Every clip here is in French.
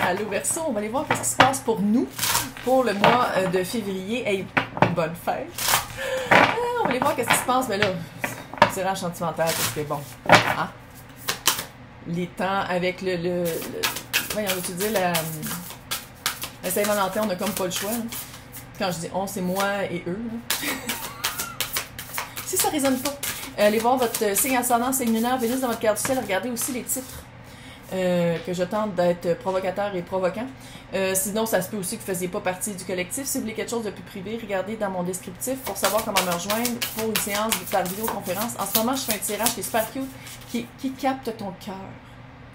Allô Verseau, on va aller voir ce qui se passe pour nous pour le mois de février. Hey, bonne fête! On va aller voir ce qui se passe. Mais là, tirage sentimental, parce que bon, hein? Les temps avec voyons, tu dis la Saint-Valentin, on n'a comme pas le choix. Hein? Quand je dis on, c'est moi et eux. Si ça ne résonne pas, allez voir votre signe ascendant, signe lunaire, Vénus dans votre carte du ciel. Regardez aussi les titres que je tente d'être provocateur et provoquant. Sinon, ça se peut aussi que vous ne faisiez pas partie du collectif. Si vous voulez quelque chose de plus privé, regardez dans mon descriptif pour savoir comment me rejoindre pour une séance par vidéoconférence. En ce moment, je fais un tirage qui est super cute, qui capte ton cœur.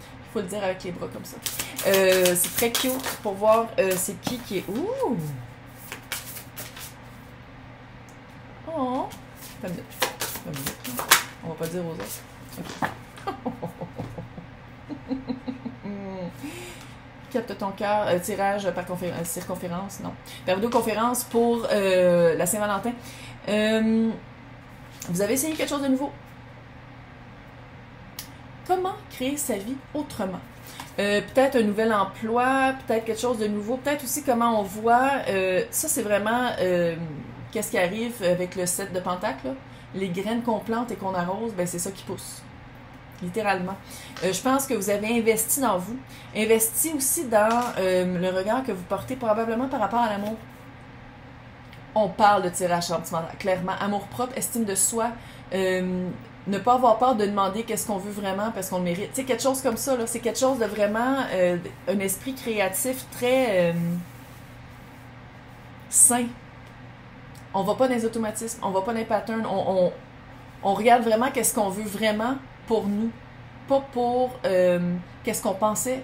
Il faut le dire avec les bras comme ça. C'est très cute pour voir c'est qui est... Ouh! Oh! Une minute. On va pas dire aux autres. Okay. Capte ton cœur, tirage par circonférence, non. Par vidéoconférence pour la Saint-Valentin. Vous avez essayé quelque chose de nouveau? Comment créer sa vie autrement? Peut-être un nouvel emploi, peut-être quelque chose de nouveau, peut-être aussi comment on voit. Ça, c'est vraiment qu'est-ce qui arrive avec le 7 de Pentacle, là. Les graines qu'on plante et qu'on arrose, ben c'est ça qui pousse. Littéralement. Je pense que vous avez investi dans vous. Investi aussi dans le regard que vous portez probablement par rapport à l'amour. On parle de tirage sentimental, clairement. Amour propre, estime de soi, ne pas avoir peur de demander qu'est-ce qu'on veut vraiment parce qu'on le mérite. Tu sais, quelque chose comme ça, là, c'est quelque chose de vraiment un esprit créatif très sain. On va pas dans les automatismes, on va pas dans les patterns, on regarde vraiment qu'est-ce qu'on veut vraiment pour nous, pas pour qu'est-ce qu'on pensait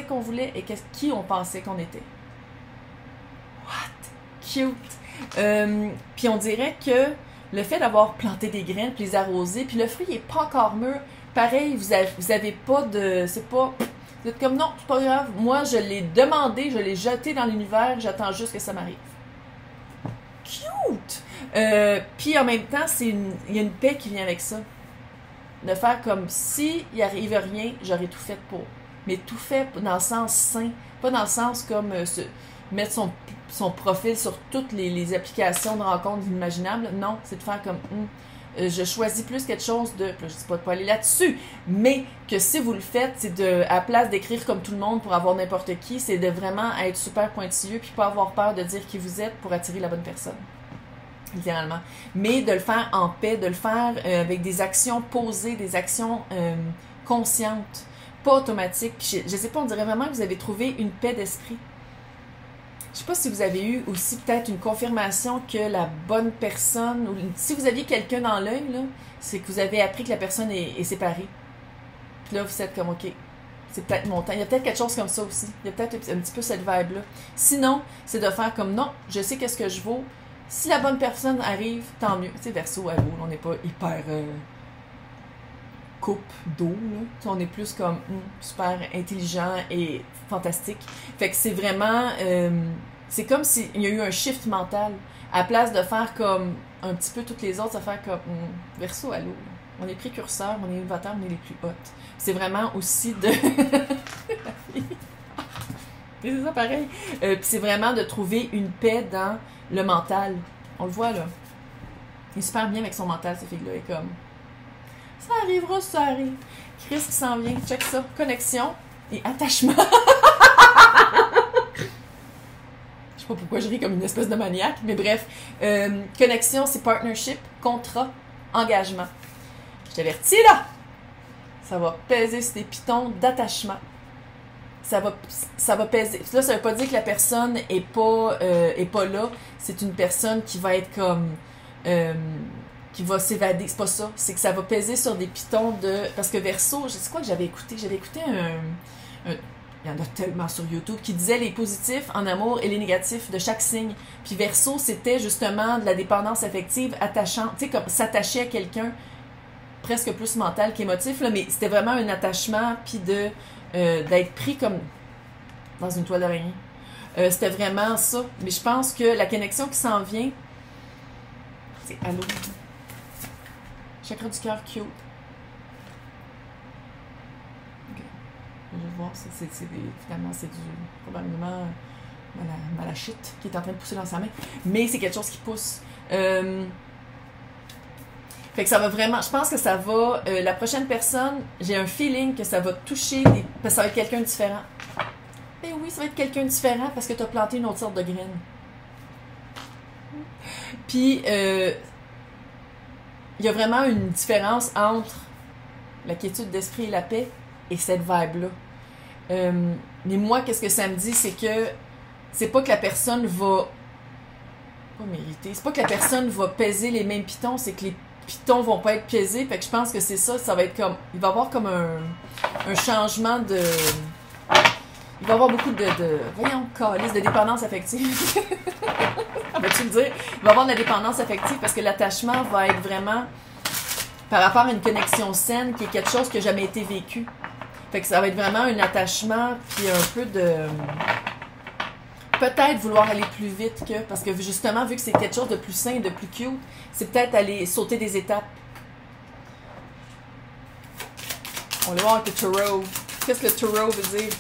qu'on voulait et qui on pensait qu'on était. What? Cute! Puis on dirait que le fait d'avoir planté des graines, puis les arroser, puis le fruit n'est pas encore mûr, pareil, vous avez pas de... C'est pas... Vous êtes comme, non, c'est pas grave, moi je l'ai demandé, je l'ai jeté dans l'univers, j'attends juste que ça m'arrive. Cute! Puis en même temps, il y a une paix qui vient avec ça. De faire comme si il arrive rien, j'aurais tout fait pour. Mais tout fait dans le sens sain, pas dans le sens comme mettre son profil sur toutes les applications de rencontres inimaginables. Non, c'est de faire comme je choisis plus quelque chose de. Je dis pas de pas aller là-dessus, mais que si vous le faites, c'est de, à la place d'écrire comme tout le monde pour avoir n'importe qui, c'est de vraiment être super pointilleux puis pas avoir peur de dire qui vous êtes pour attirer la bonne personne. Littéralement. Mais de le faire en paix, de le faire avec des actions posées, des actions conscientes, pas automatiques. Puis je sais pas, on dirait vraiment que vous avez trouvé une paix d'esprit. Je sais pas si vous avez eu aussi peut-être une confirmation que la bonne personne, ou si vous aviez quelqu'un dans l'œil, là, c'est que vous avez appris que la personne est séparée. Puis là, vous êtes comme, OK, c'est peut-être mon temps. Il y a peut-être quelque chose comme ça aussi. Il y a peut-être un petit peu cette vibe-là. Sinon, c'est de faire comme, non, je sais qu'est-ce que je vaux. Si la bonne personne arrive, tant mieux. Tu sais, Verseau, à l'eau, on n'est pas hyper coupe d'eau, là. On est plus comme super intelligent et fantastique. Fait que c'est vraiment... c'est comme s'il y a eu un shift mental. À la place de faire comme un petit peu toutes les autres, ça fait comme Verseau, à l'eau. On est précurseurs, on est innovateurs, on est les plus hautes. C'est vraiment aussi de... C'est ça pareil. Puis c'est vraiment de trouver une paix dans le mental. On le voit là. Il est super bien avec son mental, cette fille-là. Et comme ça arrivera, ça arrive. Chris qui s'en vient, check ça. Connexion et attachement. Je sais pas pourquoi je ris comme une espèce de maniaque, mais bref. Connexion, c'est partnership, contrat, engagement. Je t'avertis là! Ça va peser sur tes pitons d'attachement. Ça va peser. Là, ça veut pas dire que la personne est pas là. C'est une personne qui va être comme... qui va s'évader. C'est pas ça. C'est que ça va peser sur des pitons de... Parce que Verseau, je sais quoi que j'avais écouté? J'avais écouté il y en a tellement sur YouTube, qui disait les positifs en amour et les négatifs de chaque signe. Puis Verseau, c'était justement de la dépendance affective attachante. Tu sais, comme s'attacher à quelqu'un presque plus mental qu'émotif, là, mais c'était vraiment un attachement, puis d'être pris comme dans une toile d'araignée. C'était vraiment ça. Mais je pense que la connexion qui s'en vient, c'est allô. Chakra du cœur cute. Okay. Je vais voir, finalement, c'est probablement malachite qui est en train de pousser dans sa main. Mais c'est quelque chose qui pousse. Fait que ça va vraiment, je pense que ça va, la prochaine personne, j'ai un feeling que ça va toucher, parce que ça va être quelqu'un de différent. Ben oui, ça va être quelqu'un de différent parce que tu as planté une autre sorte de graine. Puis, il y a vraiment une différence entre la quiétude d'esprit et la paix et cette vibe-là. Mais moi, qu'est-ce que ça me dit, c'est que c'est pas que la personne va pas mériter, c'est pas que la personne va peser les mêmes pitons, c'est que les pitons vont pas être pesés, fait que je pense que c'est ça, ça va être comme, il va y avoir comme un changement de, il va y avoir beaucoup voyons, calice, de dépendance affective. Vas-tu le dire? Il va y avoir de la dépendance affective parce que l'attachement va être vraiment par rapport à une connexion saine qui est quelque chose qui n'a jamais été vécu. Fait que ça va être vraiment un attachement puis un peu de peut-être vouloir aller plus vite que parce que justement vu que c'est quelque chose de plus sain, de plus cute, c'est peut-être aller sauter des étapes. On va voir avec le taureau. Qu'est-ce que le taureau veut dire?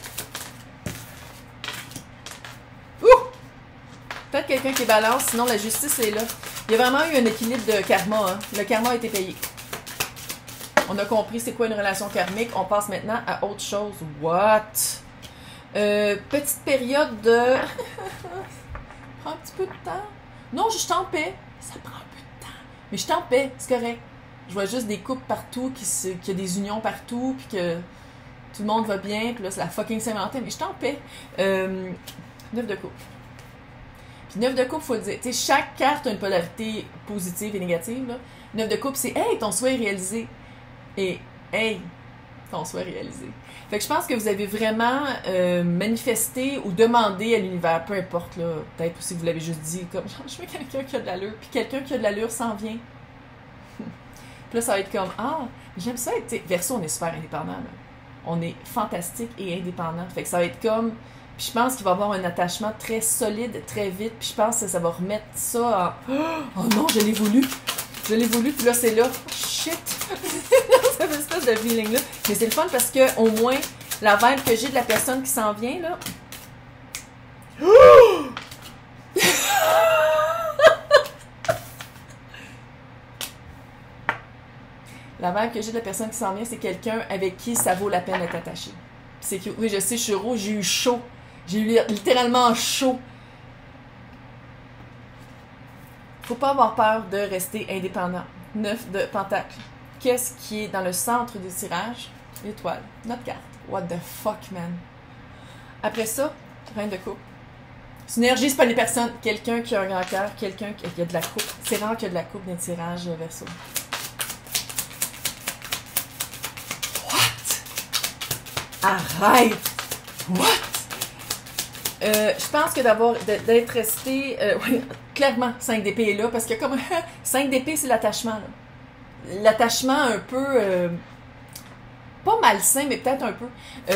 Peut-être quelqu'un qui est balance, sinon la justice est là. Il y a vraiment eu un équilibre de karma. Hein? Le karma a été payé. On a compris c'est quoi une relation karmique. On passe maintenant à autre chose. What? Petite période de... ça prend un petit peu de temps. Non, je suis en paix. Ça prend un peu de temps. Mais je suis en paix, c'est correct. Je vois juste des couples partout, qu'il y a des unions partout, puis que tout le monde va bien, puis là c'est la fucking Saint-Valentin, mais je suis en paix. 9 de coupe. Puis 9 de coupe, faut le dire. Tu sais, chaque carte a une polarité positive et négative. Là. 9 de coupe, c'est hey, ton souhait est réalisé. Et hey, ton souhait est réalisé. Fait que je pense que vous avez vraiment manifesté ou demandé à l'univers, peu importe, là. Peut-être aussi vous l'avez juste dit, comme je veux quelqu'un qui a de l'allure. Puis quelqu'un qui a de l'allure s'en vient. Puis là, ça va être comme ah, j'aime ça être. T'sais, Verseau, on est super indépendant. Là. On est fantastique et indépendant. Fait que ça va être comme. Puis je pense qu'il va y avoir un attachement très solide, très vite. Puis je pense que ça va remettre ça en... Oh non, je l'ai voulu. Je l'ai voulu, puis là, c'est là. Shit! Ça fait une espèce de feeling-là. Mais c'est le fun parce que au moins, la vibe que j'ai de la personne qui s'en vient, là... La vibe que j'ai de la personne qui s'en vient, c'est quelqu'un avec qui ça vaut la peine d'être attaché. C'est que, oui, je sais, je suis rouge, j'ai eu chaud. J'ai eu littéralement chaud. Faut pas avoir peur de rester indépendant. 9 de pentacle. Qu'est-ce qui est dans le centre du tirage? L'étoile. Notre carte. What the fuck, man? Après ça, reine de coupe. Synergie, c'est pas les personnes. Quelqu'un qui a un grand cœur, quelqu'un qui a de la coupe. C'est rare qu'il y a de la coupe dans le tirage Verseau. What? Arrête! What? Je pense que d'être resté... oui, clairement, 5 d'épée est là, parce que comme 5 d'épée, c'est l'attachement. L'attachement un peu... pas malsain, mais peut-être un peu.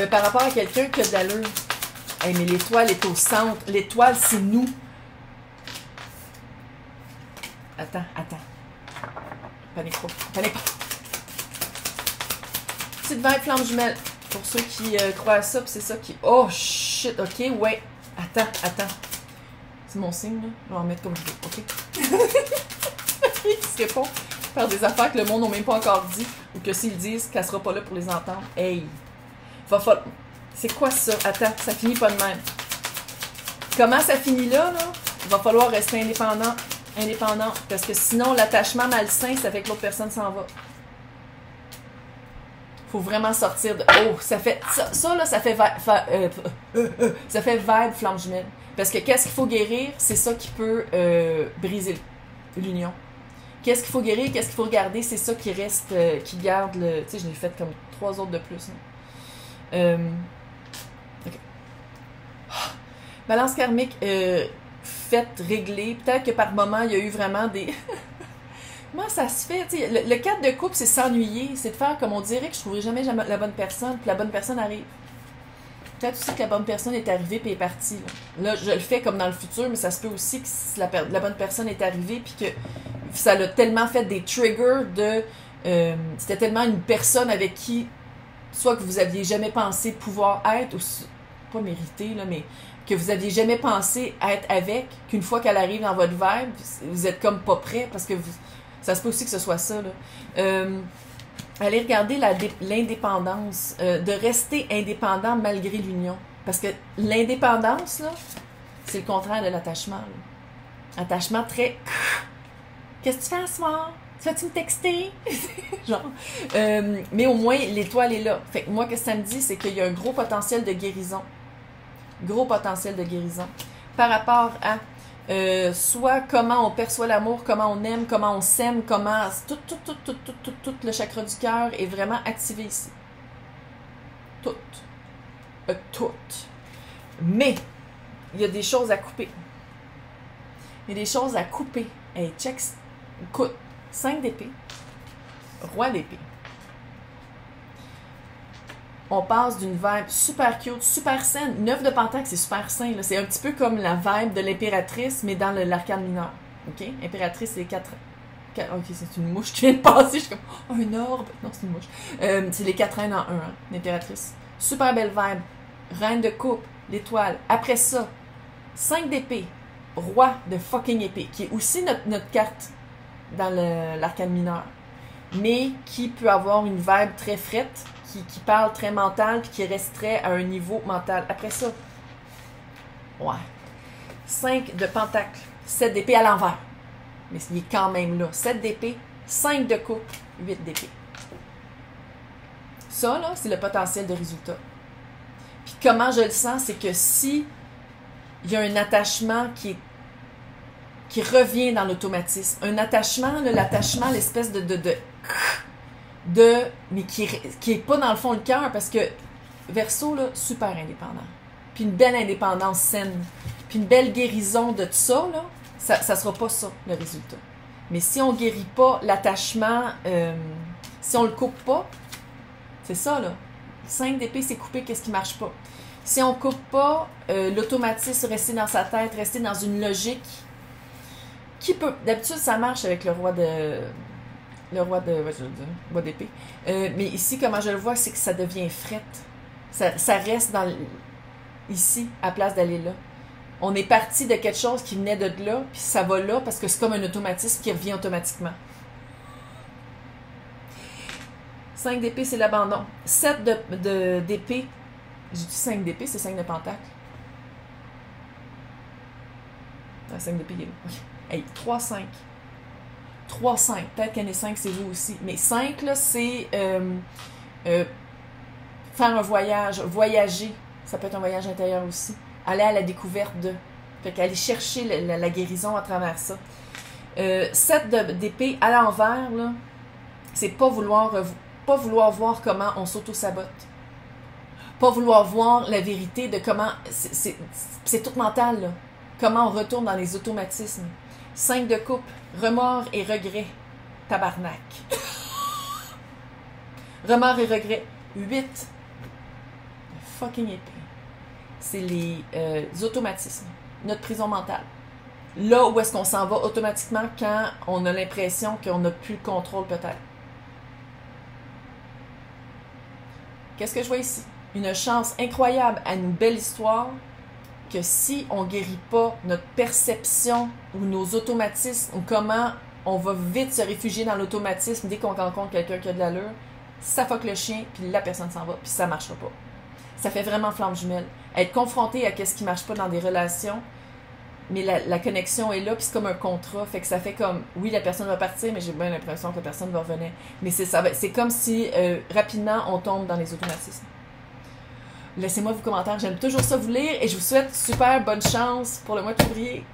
Par rapport à quelqu'un qui a de l'allure. Hey, mais l'étoile est au centre. L'étoile, c'est nous. Attends. Panique pas. Petite vibe flamme jumelle. Pour ceux qui croient à ça, puis c'est ça qui... Oh, shit, ok, ouais. Attends. C'est mon signe, là. Je vais en mettre comme je veux, ok? Il se répond par des affaires que le monde n'a même pas encore dit, ou que s'ils disent, qu'elle sera pas là pour les entendre. Hey! C'est quoi ça? Attends, ça finit pas de même. Comment ça finit là? Il va falloir rester indépendant, parce que sinon, l'attachement malsain, ça fait que l'autre personne s'en va. Faut vraiment sortir de... Oh, ça fait... Ça là, ça fait... ça fait vibe flamme jumelle. Parce que qu'est-ce qu'il faut guérir? C'est ça qui peut briser l'union. Qu'est-ce qu'il faut guérir? Qu'est-ce qu'il faut regarder? C'est ça qui reste... qui garde le... Tu sais, je l'ai fait comme 3 autres de plus. Hein. OK. Balance karmique faite, réglée. Peut-être que par moment, il y a eu vraiment des... Comment ça se fait? Le 4 de coupe, c'est s'ennuyer. C'est de faire comme on dirait que je trouverai jamais la bonne personne, puis la bonne personne arrive. Peut-être aussi que la bonne personne est arrivée puis est partie. Là, je le fais comme dans le futur, mais ça se peut aussi que la bonne personne est arrivée puis que ça l'a tellement fait des triggers de... c'était tellement une personne avec qui soit que vous aviez jamais pensé pouvoir être, ou pas mérité, là, mais que vous aviez jamais pensé être avec, qu'une fois qu'elle arrive dans votre vibe, vous êtes comme pas prêt, parce que ça se peut aussi que ce soit ça, là. Allez regarder l'indépendance, de rester indépendant malgré l'union. Parce que l'indépendance, là, c'est le contraire de l'attachement. Là. Attachement très... Qu'est-ce que tu fais ce soir? Tu vas-tu me texter? Genre. Mais au moins, l'étoile est là. Fait que moi, qu'est-ce que ça me dit? C'est qu'il y a un gros potentiel de guérison. Gros potentiel de guérison. Par rapport à soit comment on perçoit l'amour, comment on aime, comment on s'aime, comment... Tout le chakra du cœur est vraiment activé ici. Tout. Tout. Mais, il y a des choses à couper. Il y a des choses à couper. Hey, check. Écoute, 5 d'épée, roi d'épée. On passe d'une vibe super cute, super saine. 9 de pentacle, c'est super sain. C'est un petit peu comme la vibe de l'impératrice, mais dans l'arcane mineur. OK? Impératrice, c'est 4... Ok, c'est une mouche qui vient de passer. Je suis comme, oh, un orbe. Non, c'est une mouche. C'est les 4 reines en 1, hein, l'impératrice. Super belle vibe. Reine de coupe, l'étoile. Après ça, 5 d'épée, roi de fucking épée, qui est aussi notre carte dans l'arcane mineur, mais qui peut avoir une vibe très frette, qui parle très mental, puis qui resterait à un niveau mental. Après ça, ouais, 5 de pentacle, 7 d'épée à l'envers, mais il est quand même là. 7 d'épée, 5 de coupe, 8 d'épée. Ça, là, c'est le potentiel de résultat. Puis comment je le sens, c'est que si il y a un attachement qui revient dans l'automatisme, un attachement, l'attachement, l'espèce mais qui est pas dans le fond le cœur, parce que Verseau, là, super indépendant. Puis une belle indépendance saine. Puis une belle guérison de tout ça, là, ça sera pas ça, le résultat. Mais si on guérit pas l'attachement, si on le coupe pas, c'est ça, là. 5 d'épée, c'est couper, qu'est-ce qui marche pas. Si on coupe pas l'automatisme, rester dans sa tête, rester dans une logique qui peut... D'habitude, ça marche avec le roi d'épée. Mais ici, comment je le vois, c'est que ça devient frette. Ça reste ici, à place d'aller là. On est parti de quelque chose qui venait de là, puis ça va là, parce que c'est comme un automatisme qui revient automatiquement. 5 d'épée, c'est l'abandon. 7 d'épée, j'ai dit 5 d'épée, c'est 5 de pentacle. 5 d'épée, il est là. Okay. Hey, 3-5. 3-5. Peut-être qu'année 5, c'est vous aussi. Mais 5, là, c'est faire un voyage, voyager. Ça peut être un voyage intérieur aussi. Aller à la découverte de. Fait qu'aller chercher la guérison à travers ça. 7 d'épée à l'envers, là, c'est pas vouloir voir comment on s'auto-sabote. Pas vouloir voir la vérité de comment... C'est tout mental, là. Comment on retourne dans les automatismes. 5 de coupe, remords et regrets. Tabarnak. Remords et regrets. 8. Fucking épée. C'est les automatismes. Notre prison mentale. Là où est-ce qu'on s'en va automatiquement quand on a l'impression qu'on n'a plus le contrôle peut-être. Qu'est-ce que je vois ici? Une chance incroyable à une belle histoire que si on ne guérit pas notre perception ou nos automatismes ou comment on va vite se réfugier dans l'automatisme dès qu'on rencontre quelqu'un qui a de l'allure, ça fuck le chien, puis la personne s'en va, puis ça ne marchera pas. Ça fait vraiment flamme jumelle. Être confronté à ce qui ne marche pas dans des relations, mais la connexion est là, puis c'est comme un contrat, fait que ça fait comme, oui, la personne va partir, mais j'ai bien l'impression que la personne va revenir. Mais c'est comme si, rapidement, on tombe dans les automatismes. Laissez-moi vos commentaires, j'aime toujours ça vous lire, et je vous souhaite super bonne chance pour le mois de février.